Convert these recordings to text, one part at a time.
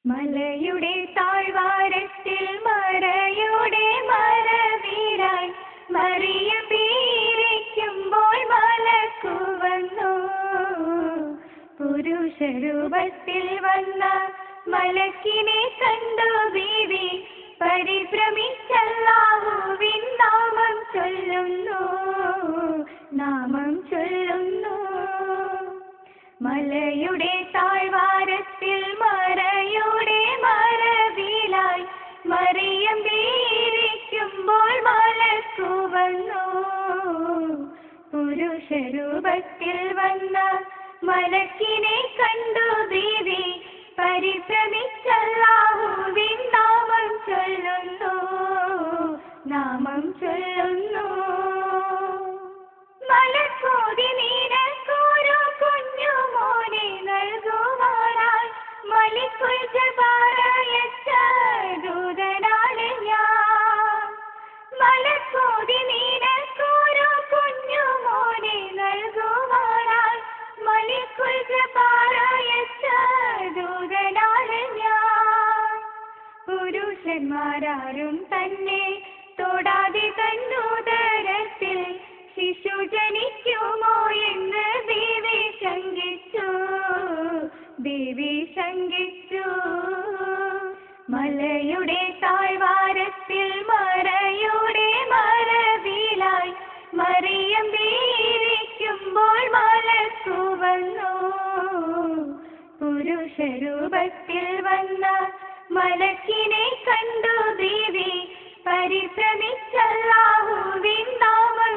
മലയുടെ താഴ്വാരത്തിൽ മറയുടെ മറവീരായി മറിയം ബീവിക്കുമ്പോൾ മലക്കു വന്നു. പുരുഷരൂപത്തിൽ വന്ന മലക്കിനെ കണ്ടു ബീവി പരിഭ്രമിച്ചല്ലാഹുവിൻ നാമം ചൊല്ലുന്നു. മലയുടെ താഴ്വാരത്തിൽ മറയുടെ മറവിലായി മറിയം ബീവിക്കുമ്പോൾ മലക്കു വന്നു. പുരുഷരൂപത്തിൽ വന്ന മലക്കിനെ കണ്ടു ബീവി പരിഭ്രമിച്ചല്ലാഹുവിൻ നാമം ചൊല്ലുന്നു. മലക്കോതി നിനക്കൊരു കുഞ്ഞു മോനെ നൽകുവാനായി മലിക്കുൽ ജബ്ബാർ അയച്ച ദൂതനാണ് ഞാൻ. മലക്കോതി നിനക്കൊരു കുഞ്ഞു മോനെ നൽകുവാനായി മലിക്കുൽ ജബ്ബാർ അയച്ച ദൂതനാണ് ഞാൻ. പുരുഷന്മാരാരും തന്നെ തൊടാതെ തന്നുദരത്തിൽ ശിശു ജനിക്കുമോ എന്ന് ബീവി ശങ്കിച്ചു. മലയുടെ താഴ്വാരത്തിൽ മറയുടെ മറവിലായി മറിയം ബീവിക്കുമ്പോൾ മലക്കു വന്നു. പുരുഷരൂപത്തിൽ വന്ന മലക്കിനെ കണ്ടു ബീവി പരിഭ്രമിച്ചല്ലാഹുവിൻ നാമം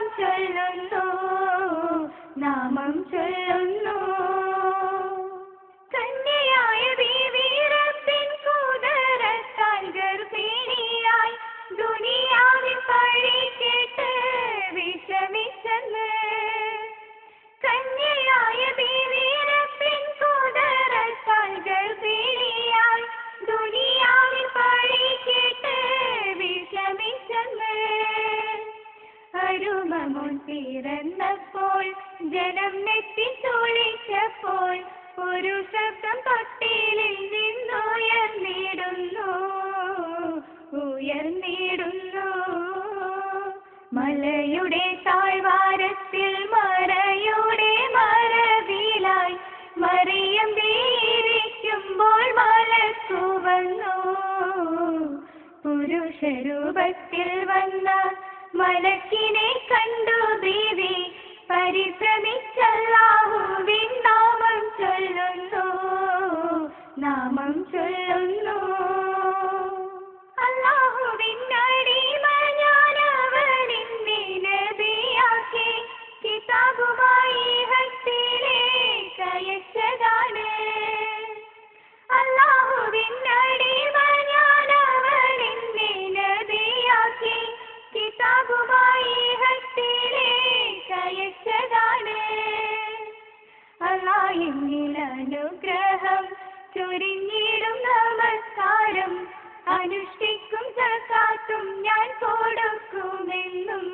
ചൊല്ലുന്നു. കന്യയായ ബീവി റബ്ബിൻ കുദറത്താൽ ഗർഭിണിയായി ദുനിയാവിൽ പഴി കേട്ട് വിഷമിച്ചെന്ന്. കന്യയായ ബീവി റബ്ബിൻ കുദറത്താൽ ഗർഭിണിയായി ദുനിയാവിൽ പഴി കേട്ട് വിഷമിച്ചെന്ന്. അരുമമോൻ പിറന്നപ്പോൾ ജനം നെറ്റി ചൊളിച്ചപ്പോൾ ഒരു ശബ്ദം തൊട്ടിലിൽ നിന്നുയർന്നിടുന്നു. മലയുടെ താഴ്വാരത്തിൽ മറയുടെ മറവിലായി മറിയം ബീവിക്കുമ്പോൾ മലക്കു വന്നു. പുരുഷരൂപത്തിൽ വന്ന മലക്കിനെ കണ്ടു ബീവി പരിഭ്രമിച്ചല്ലാഹുവിൻ നാമം ചൊല്ലുന്നു. അല്ലാഹുവിൻ അടിമ ഞാനവനെന്നെ നബിയാക്കി കിതാബുമായി ഹസ്തിയിലേക്ക് അയച്ചതാണ്. അല്ലാഹുവിൻ അടിമ ഞാനവനെന്നെ നബിയാക്കി കിതാബുമായി ഹസ്തിയിലേക്ക് അയച്ചതാണ്. അല്ലാഹ് എന്നിൽ അനുഗ്രഹം ചൊരിഞ്ഞിടും നമസ്കാരം അനുഷ്ഠിക്കും സകാത്തും ഞാൻ കൊടുക്കുമെന്നും.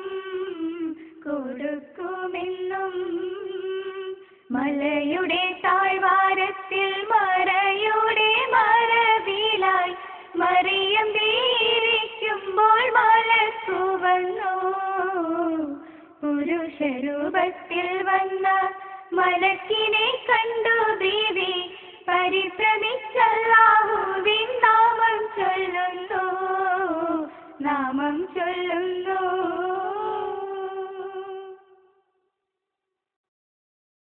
മലയുടെ താഴ്വാരത്തിൽ മറയുടെ മറവിലായി മറിയം ബീവിക്കുമ്പോൾ മലക്കു വന്നു. പുരുഷരൂപത്തിൽ വന്ന മലക്കിനെ